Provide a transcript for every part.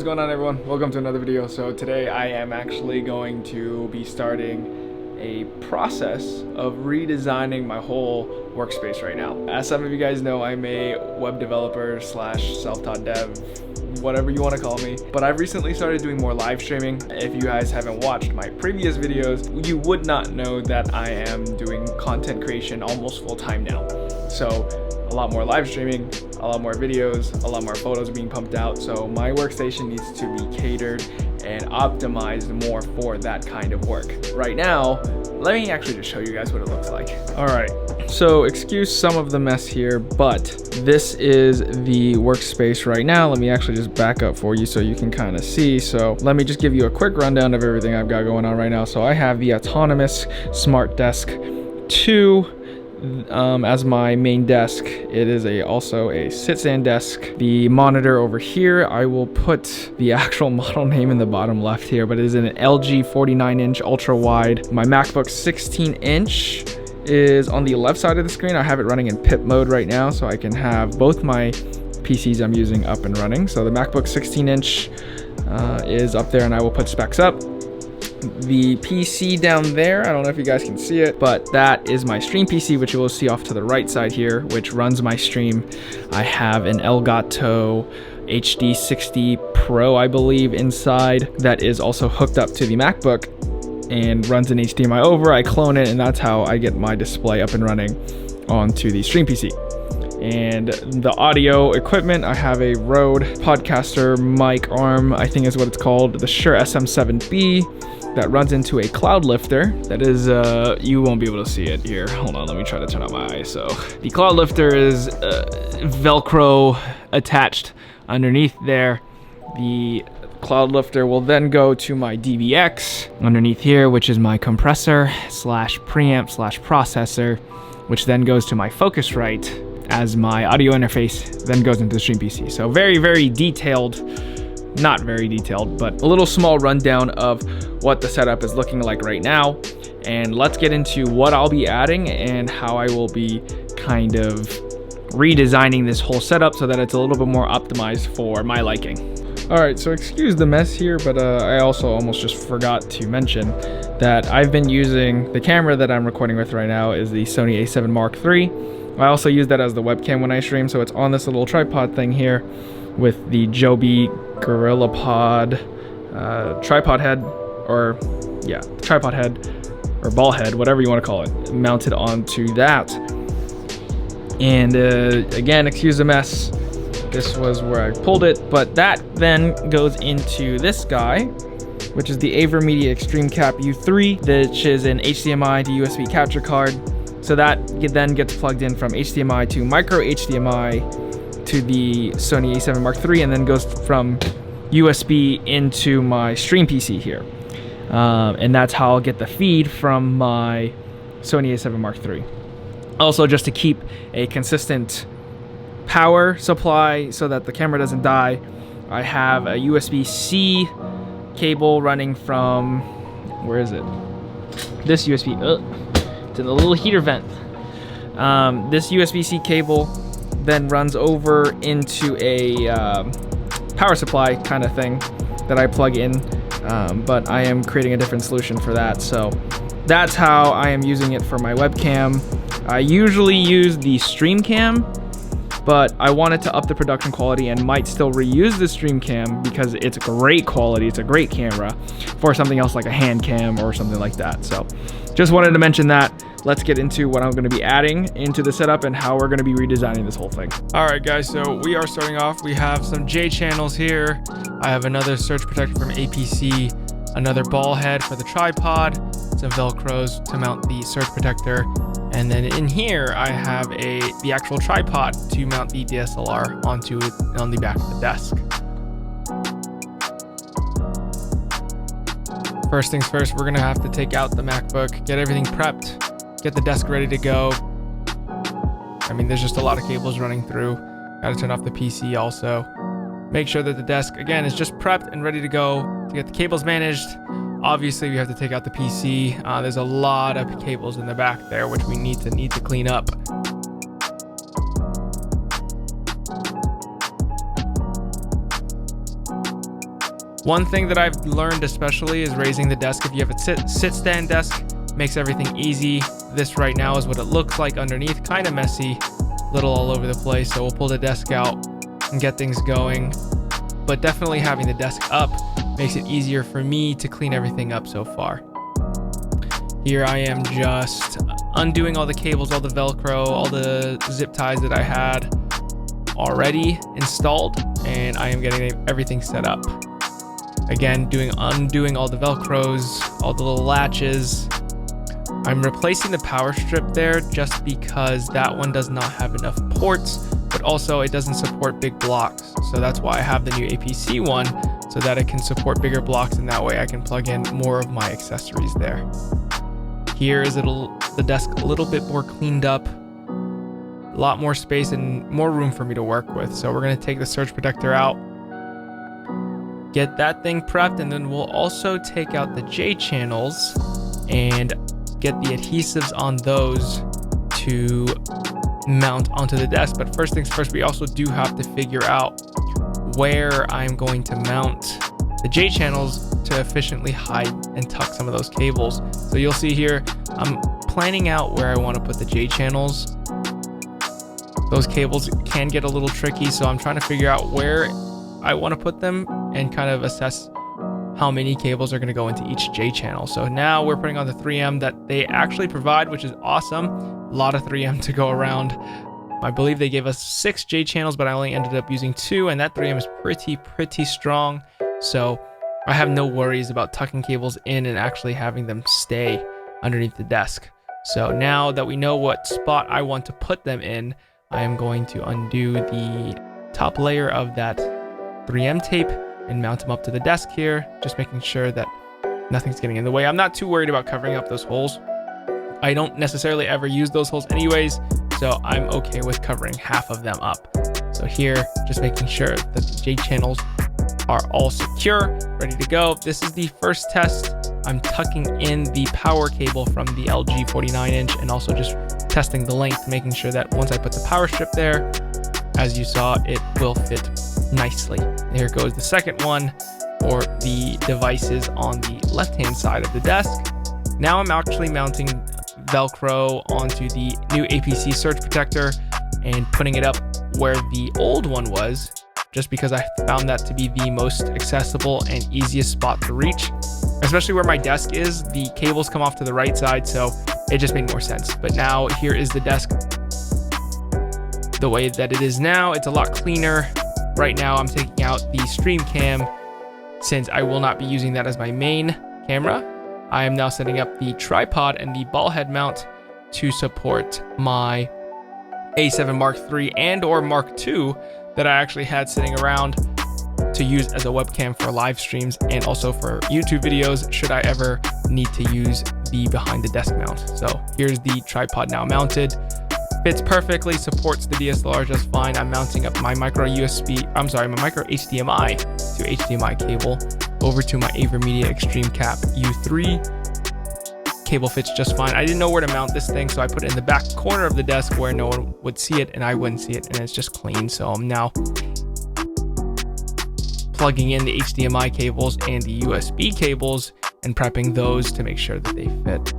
going on, everyone? Welcome to another video. So today I am actually going to be starting a process of redesigning my whole workspace right now. As some of you guys know, I'm a web developer slash self-taught dev, whatever you want to call me. But I've recently started doing more live streaming. If you guys haven't watched my previous videos, you would not know that I am doing content creation almost full time now. So a lot more live streaming, a lot more videos, a lot more photos being pumped out. So my workstation needs to be catered and optimized more for that kind of work. Right now, let me actually just show you guys what it looks like. All right, so excuse some of the mess here, but this is the workspace right now. Let me actually just back up for you so you can kind of see. So let me just give you a quick rundown of everything I've got going on right now. So I have the autonomous smart desk 2 as my main desk. It is also a sit-stand desk. The monitor over here, I will put the actual model name in the bottom left here, but it is an LG 49-inch ultra wide. My MacBook 16-inch is on the left side of the screen. I have it running in pip mode right now, so I can have both my PCs I'm using up and running. So the MacBook 16-inch is up there, and I will put specs up. The PC down there, I don't know if you guys can see it, but that is my stream PC, which you will see off to the right side here, which runs my stream. I have an Elgato HD 60 Pro, I believe, inside that is also hooked up to the MacBook and runs an HDMI over. I clone it, and that's how I get my display up and running onto the stream PC. And the audio equipment, I have a Rode Podcaster mic arm, I think is what it's called, the Shure SM7B. That runs into a cloud lifter. That is, you won't be able to see it here. Hold on, let me try to turn on my ISO. The cloud lifter is Velcro attached underneath there. The cloud lifter will then go to my DVX underneath here, which is my compressor slash preamp slash processor, which then goes to my Focusrite as my audio interface, then goes into the stream PC. So very, very detailed. Not very detailed, but a little small rundown of what the setup is looking like right now. And let's get into what I'll be adding and how I will be kind of redesigning this whole setup so that it's a little bit more optimized for my liking. All right, so excuse the mess here, but I also almost just forgot to mention that I've been using the camera that I'm recording with right now is the Sony A7 Mark III. I also use that as the webcam when I stream, so it's on this little tripod thing here with the Joby GorillaPod tripod head, or yeah, tripod head or ball head, whatever you want to call it, mounted onto that. And again, excuse the mess, this was where I pulled it, but that then goes into this guy, which is the AverMedia Extreme Cap U3, which is an HDMI to USB capture card. So that then gets plugged in from HDMI to micro HDMI to the Sony A7 Mark III, and then goes from USB into my stream PC here. And that's how I'll get the feed from my Sony A7 Mark III. Also, just to keep a consistent power supply so that the camera doesn't die, I have a USB-C cable running from, where is it? This USB, it's in the little heater vent. This USB-C cable then runs over into a power supply kind of thing that I plug in, but I am creating a different solution for that. So that's how I am using it for my webcam. I usually use the stream cam, but I wanted to up the production quality and might still reuse the stream cam because it's great quality, it's a great camera for something else like a hand cam or something like that. So just wanted to mention that. Let's get into what I'm going to be adding into the setup and how we're going to be redesigning this whole thing. All right, guys, so we are starting off. We have some J channels here. I have another surge protector from APC, another ball head for the tripod, some Velcros to mount the surge protector. And then in here, I have the actual tripod to mount the DSLR onto it on the back of the desk. First things first, we're going to have to take out the MacBook, get everything prepped, get the desk ready to go. I mean, there's just a lot of cables running through. Got to turn off the PC also. Make sure that the desk, again, is just prepped and ready to go to get the cables managed. Obviously, we have to take out the PC. There's a lot of cables in the back there, which we need to clean up. One thing that I've learned especially is raising the desk. If you have a sit stand desk, makes everything easy. This right now is what it looks like underneath, kind of messy, little all over the place. So we'll pull the desk out and get things going. But definitely having the desk up makes it easier for me to clean everything up so far. Here I am just undoing all the cables, all the Velcro, all the zip ties that I had already installed, and I am getting everything set up. Again, undoing all the Velcros, all the little latches. I'm replacing the power strip there just because that one does not have enough ports, but also it doesn't support big blocks. So that's why I have the new APC one, so that it can support bigger blocks, and that way I can plug in more of my accessories there. Here is the desk a little bit more cleaned up, a lot more space and more room for me to work with. So we're gonna take the surge protector out, get that thing prepped, and then we'll also take out the J channels and get the adhesives on those to mount onto the desk. But first things first, we also do have to figure out where I'm going to mount the J channels to efficiently hide and tuck some of those cables. So you'll see here, I'm planning out where I want to put the J channels. Those cables can get a little tricky, so I'm trying to figure out where I want to put them and kind of assess how many cables are going to go into each J channel. So now we're putting on the 3M that they actually provide, which is awesome. A lot of 3M to go around. I believe they gave us 6 J channels, but I only ended up using 2, and that 3M is pretty strong. So I have no worries about tucking cables in and actually having them stay underneath the desk. So now that we know what spot I want to put them in, I am going to undo the top layer of that 3M tape and mount them up to the desk here, just making sure that nothing's getting in the way. I'm not too worried about covering up those holes. I don't necessarily ever use those holes anyways, so I'm okay with covering half of them up. So here, just making sure that the J channels are all secure, ready to go. This is the first test. I'm tucking in the power cable from the LG 49-inch and also just testing the length, making sure that once I put the power strip there, as you saw, it will fit nicely. Here goes the second one for the devices on the left-hand side of the desk. Now I'm actually mounting Velcro onto the new APC surge protector and putting it up where the old one was, just because I found that to be the most accessible and easiest spot to reach. Especially where my desk is, the cables come off to the right side, so it just made more sense. But now here is the desk the way that it is now. It's a lot cleaner. Right now I'm taking out the stream cam since I will not be using that as my main camera. I am now setting up the tripod and the ball head mount to support my A7 Mark III and or Mark II that I actually had sitting around to use as a webcam for live streams and also for YouTube videos should I ever need to use the behind the desk mount. So here's the tripod now mounted. Fits perfectly, supports the DSLR just fine. I'm mounting up my micro HDMI to HDMI cable over to my AverMedia Extreme Cap U3. Cable fits just fine. I didn't know where to mount this thing, so I put it in the back corner of the desk where no one would see it and I wouldn't see it, and it's just clean. So I'm now plugging in the HDMI cables and the USB cables and prepping those to make sure that they fit.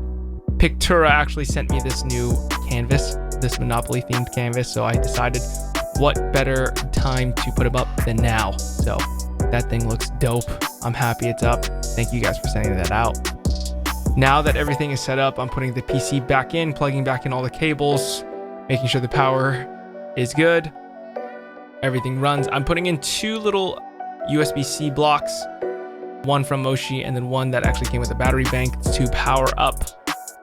Pictura actually sent me this new canvas, this Monopoly themed canvas, so I decided what better time to put them up than now. So that thing looks dope. I'm happy it's up. Thank you guys for sending that out. Now that everything is set up, I'm putting the PC back in, plugging back in all the cables, making sure the power is good. Everything runs. I'm putting in 2 little USB-C blocks, one from Moshi and then one that actually came with a battery bank to power up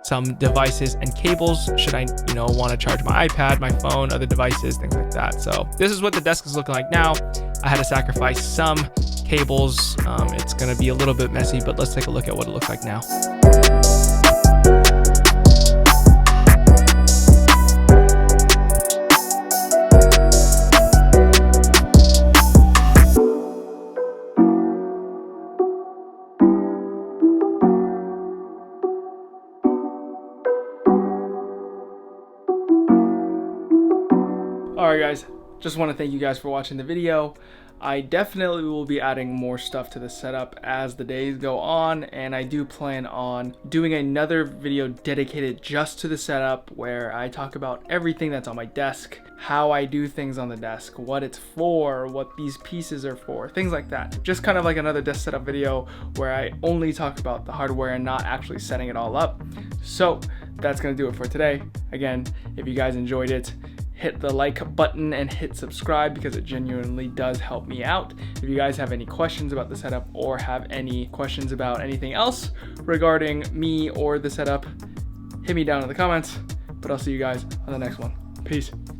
some devices and cables should I, want to charge my iPad, my phone, other devices, things like that. So this is what the desk is looking like now. I had to sacrifice some cables. It's going to be a little bit messy, but let's take a look at what it looks like now. Alright guys, just want to thank you guys for watching the video. I definitely will be adding more stuff to the setup as the days go on, and I do plan on doing another video dedicated just to the setup where I talk about everything that's on my desk, how I do things on the desk, what it's for, what these pieces are for, things like that. Just kind of like another desk setup video where I only talk about the hardware and not actually setting it all up. So that's gonna do it for today. Again, if you guys enjoyed it, hit the like button and hit subscribe because it genuinely does help me out. If you guys have any questions about the setup or have any questions about anything else regarding me or the setup, hit me down in the comments, but I'll see you guys on the next one. Peace.